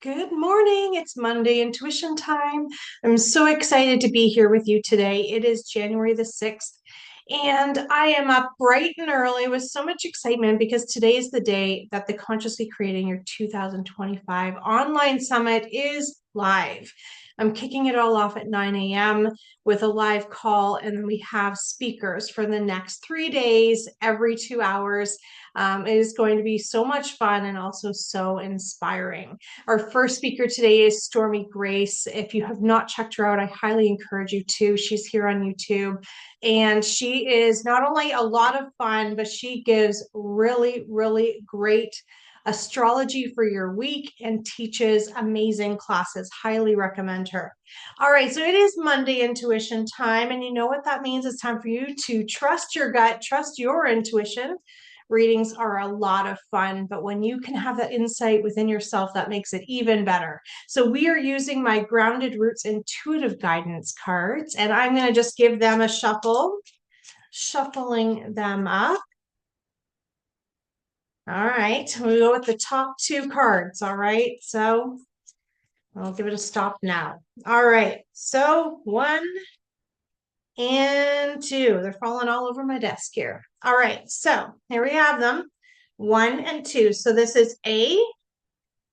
Good morning. It's Monday intuition time. I'm so excited to be here with you today. It is January the 6th, and I am up bright and early with so much excitement because today is the day that the Consciously Creating Your 2025 online summit is live. I'm kicking it all off at 9 a.m. with a live call, and then we have speakers for the next 3 days, every 2 hours. It is going to be so much fun and also so inspiring. Our first speaker today is Stormy Grace. If you have not checked her out, I highly encourage you to. She's here on YouTube, and she is not only a lot of fun, but she gives really, really great astrology for your week and teaches amazing classes. Highly recommend her. All right, so it is Monday intuition time, and you know what that means? It's time for you to trust your gut, trust your intuition. Readings are a lot of fun, but when you can have that insight within yourself, that makes it even better. So we are using my Grounded Roots Intuitive Guidance cards, and I'm going to just give them a shuffle, shuffling them up. All right, we go with the top two cards. All right, so I'll give it a stop now. All right, so 1 and 2. They're falling all over my desk here. All right, so here we have them, 1 and 2. So this is A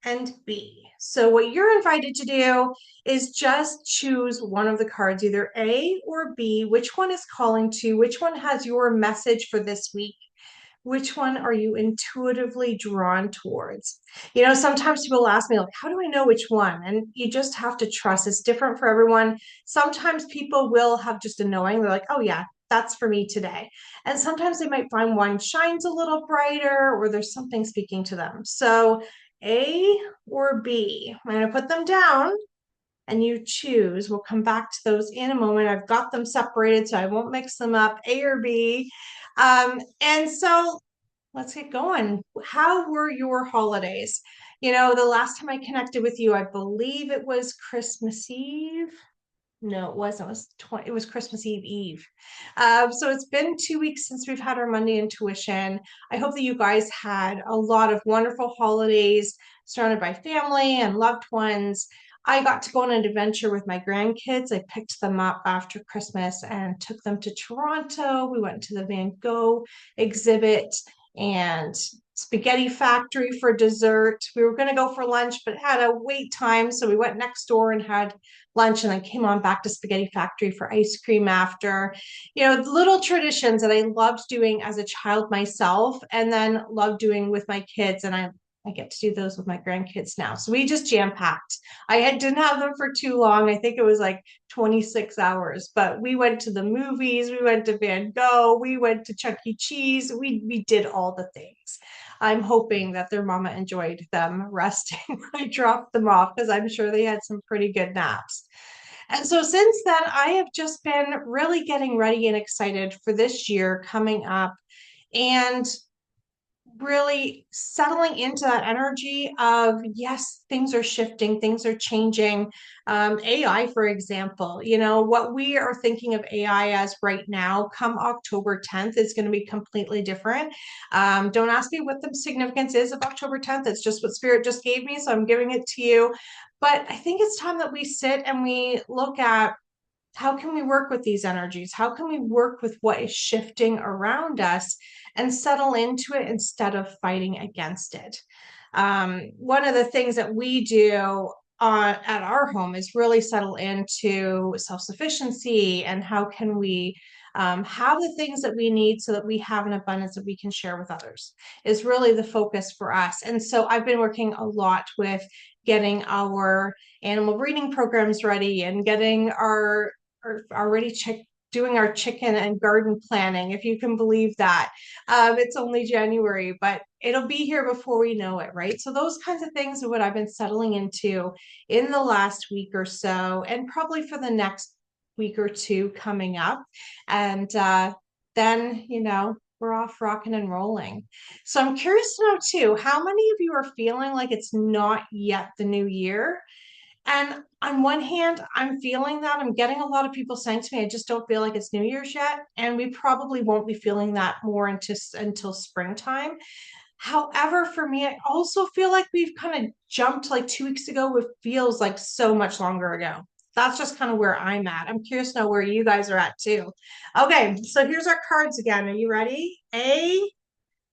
and B. So what you're invited to do is just choose one of the cards, either A or B. Which one is calling to? Which one has your message for this week? Which one are you intuitively drawn towards? You know, sometimes people ask me, like, how do I know which one? And you just have to trust. It's different for everyone. Sometimes people will have just a knowing. They're like, oh, yeah, that's for me today. And sometimes they might find one shines a little brighter or there's something speaking to them. So A or B, I'm going to put them down and you choose. We'll come back to those in a moment. I've got them separated so I won't mix them up, A or B. And so let's get going. How were your holidays? You know, the last time I connected with you, I believe it was Christmas Eve. No, it wasn't. It was Christmas Eve Eve. So it's been 2 weeks since we've had our Monday intuition. I hope that you guys had a lot of wonderful holidays surrounded by family and loved ones. I got to go on an adventure with my grandkids. I picked them up after Christmas and took them to Toronto. We went to the Van Gogh exhibit and spaghetti factory for dessert. We were going to go for lunch, but had a wait time. So we went next door and had lunch and then came on back to Spaghetti Factory for ice cream after. You know, little traditions that I loved doing as a child myself and then loved doing with my kids. And I get to do those with my grandkids now. So we just jam packed. Didn't have them for too long. I think it was like 26 hours, but we went to the movies, we went to Van Gogh, we went to Chuck E. Cheese. We did all the things. I'm hoping that their mama enjoyed them resting when I dropped them off because I'm sure they had some pretty good naps. And so since then, I have just been really getting ready and excited for this year coming up and really settling into that energy of yes, things are shifting, things are changing. AI, for example, you know, what we are thinking of AI as right now, come October 10th, is going to be completely different. Don't ask me what the significance is of October 10th. It's just what Spirit just gave me, so I'm giving it to you. But I think it's time that we sit and we look at how can we work with these energies? How can we work with what is shifting around us and settle into it instead of fighting against it? One of the things that we do at our home is really settle into self-sufficiency and how can we have the things that we need so that we have an abundance that we can share with others is really the focus for us. And so I've been working a lot with getting our animal breeding programs ready and getting our already doing our chicken and garden planning, if you can believe that. It's only January, but it'll be here before we know it, right? So those kinds of things are what I've been settling into in the last week or so, and probably for the next week or two coming up. And then, you know, we're off rocking and rolling. So I'm curious to know too, how many of you are feeling like it's not yet the new year? And on one hand, I'm feeling that. I'm getting a lot of people saying to me, I just don't feel like it's New Year's yet. And we probably won't be feeling that more until springtime. However, for me, I also feel like we've kind of jumped like 2 weeks ago, it feels like so much longer ago. That's just kind of where I'm at. I'm curious to know where you guys are at too. Okay, so here's our cards again. Are you ready? A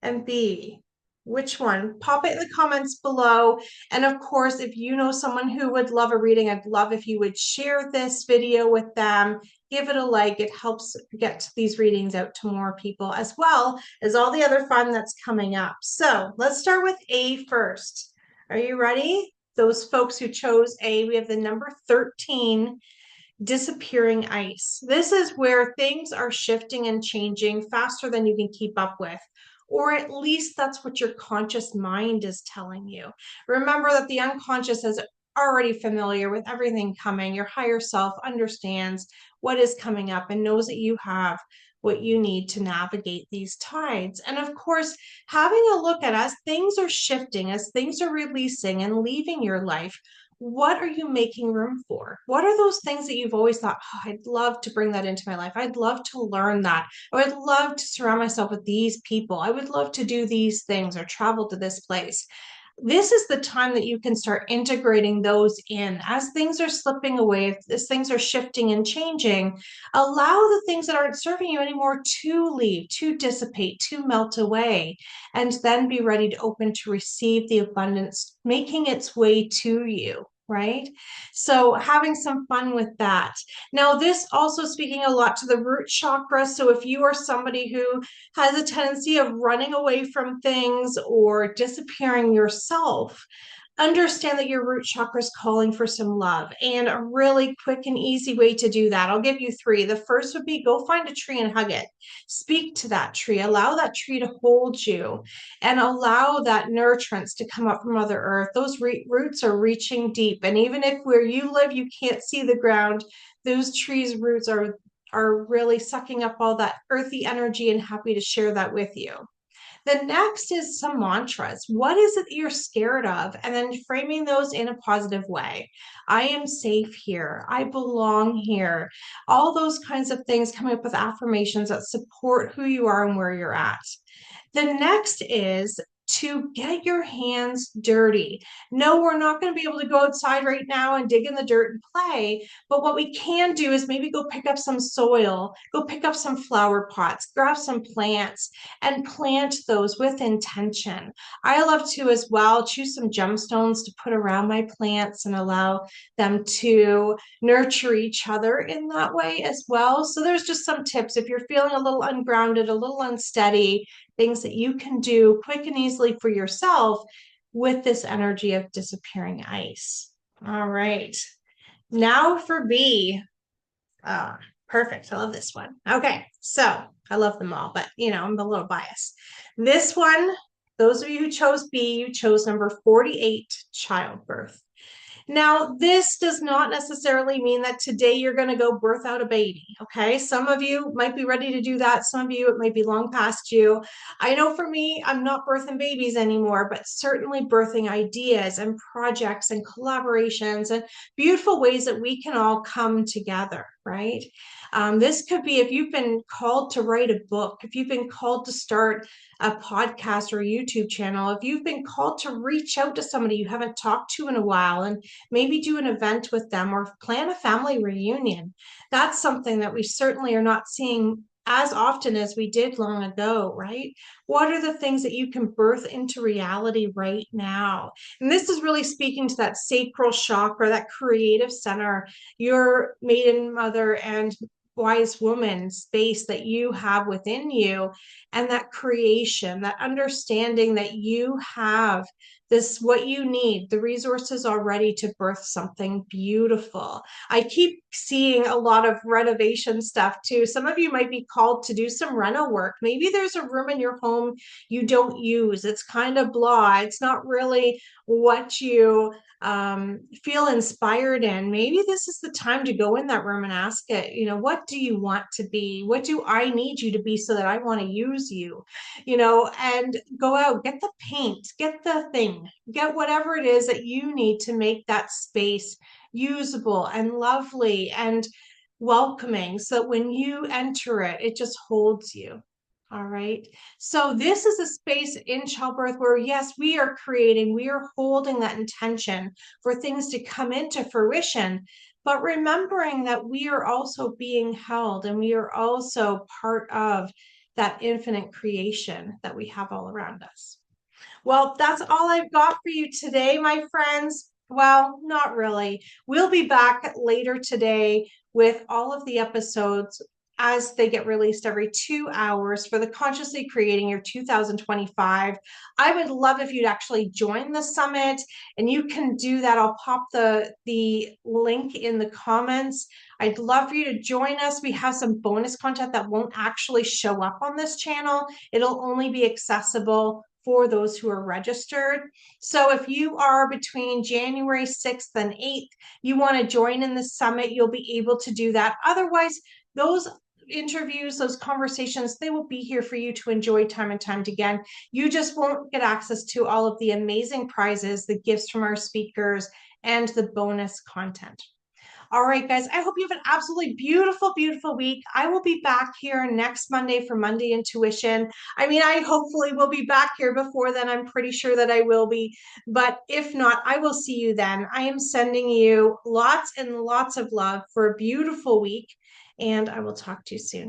and B. Which one? Pop it in the comments below. And of course, if you know someone who would love a reading, I'd love if you would share this video with them. Give it a like. It helps get these readings out to more people, as well as all the other fun that's coming up. So let's start with A first. Are you ready? Those folks who chose A, we have the number 13, disappearing ice. This is where things are shifting and changing faster than you can keep up with. Or at least that's what your conscious mind is telling you. Remember that the unconscious is already familiar with everything coming. Your higher self understands what is coming up and knows that you have what you need to navigate these tides. And of course, having a look at as things are shifting, as things are releasing and leaving your life, what are you making room for? What are those things that you've always thought, oh, I'd love to bring that into my life. I'd love to learn that. I would love to surround myself with these people. I would love to do these things or travel to this place. This is the time that you can start integrating those in as things are slipping away, as things are shifting and changing. Allow the things that aren't serving you anymore to leave, to dissipate, to melt away, and then be ready to open to receive the abundance making its way to you. Right? So, having some fun with that. Now, this also speaking a lot to the root chakra. So, if you are somebody who has a tendency of running away from things or disappearing yourself, understand that your root chakra is calling for some love. And a really quick and easy way to do that, I'll give you three. The first would be go find a tree and hug it. Speak to that tree, allow that tree to hold you, and allow that nurturance to come up from Mother Earth. Those roots are reaching deep. And even if where you live, you can't see the ground, those trees' roots are really sucking up all that earthy energy and happy to share that with you. The next is some mantras. What is it that you're scared of? And then framing those in a positive way. I am safe here. I belong here. All those kinds of things, coming up with affirmations that support who you are and where you're at. The next is to get your hands dirty. No, we're not going to be able to go outside right now and dig in the dirt and play, but what we can do is maybe go pick up some soil, go pick up some flower pots, grab some plants, and plant those with intention. I love to as well choose some gemstones to put around my plants and allow them to nurture each other in that way as well. So there's just some tips. If you're feeling a little ungrounded, a little unsteady, things that you can do quick and easily for yourself with this energy of disappearing ice. All right. Now for B. Perfect. I love this one. Okay. So I love them all, but I'm a little biased. This one, those of you who chose B, you chose number 48, childbirth. Now, this does not necessarily mean that today you're going to go birth out a baby, okay? Some of you might be ready to do that. Some of you, it might be long past you. I know for me, I'm not birthing babies anymore, but certainly birthing ideas and projects and collaborations and beautiful ways that we can all come together, right? This could be if you've been called to write a book, if you've been called to start a podcast or a YouTube channel, if you've been called to reach out to somebody you haven't talked to in a while and maybe do an event with them or plan a family reunion. That's something that we certainly are not seeing as often as we did long ago, right? What are the things that you can birth into reality right now? And this is really speaking to that sacral chakra, that creative center, your maiden mother and wise woman space that you have within you, and that creation, that understanding that you have this, what you need, the resources already to birth something beautiful. I keep seeing a lot of renovation stuff too. Some of you might be called to do some reno work. Maybe there's a room in your home you don't use. It's kind of blah. It's not really what you feel inspired in. Maybe this is the time to go in that room and ask it, what do you want to be? What do I need you to be so that I want to use you? And go out, get the paint, get the thing, get whatever it is that you need to make that space usable and lovely and welcoming, so that when you enter it, it just holds you. All right. So this is a space in childbirth where, yes, we are creating, we are holding that intention for things to come into fruition, but remembering that we are also being held and we are also part of that infinite creation that we have all around us. Well, that's all I've got for you today, my friends. Well, not really. We'll be back later today with all of the episodes as they get released every 2 hours for the Consciously Creating Your 2025. I would love if you'd actually join the summit, and you can do that. I'll pop the link in the comments. I'd love for you to join us. We have some bonus content that won't actually show up on this channel. It'll only be accessible for those who are registered. So if you are between January 6th and 8th, you want to join in the summit, you'll be able to do that. Otherwise, those interviews, those conversations, they will be here for you to enjoy time and time again. You just won't get access to all of the amazing prizes, the gifts from our speakers, and the bonus content. All right, guys, I hope you have an absolutely beautiful, beautiful week. I will be back here next Monday for Monday Intuition. I mean, I hopefully will be back here before then. I'm pretty sure that I will be. But if not, I will see you then. I am sending you lots and lots of love for a beautiful week, and I will talk to you soon.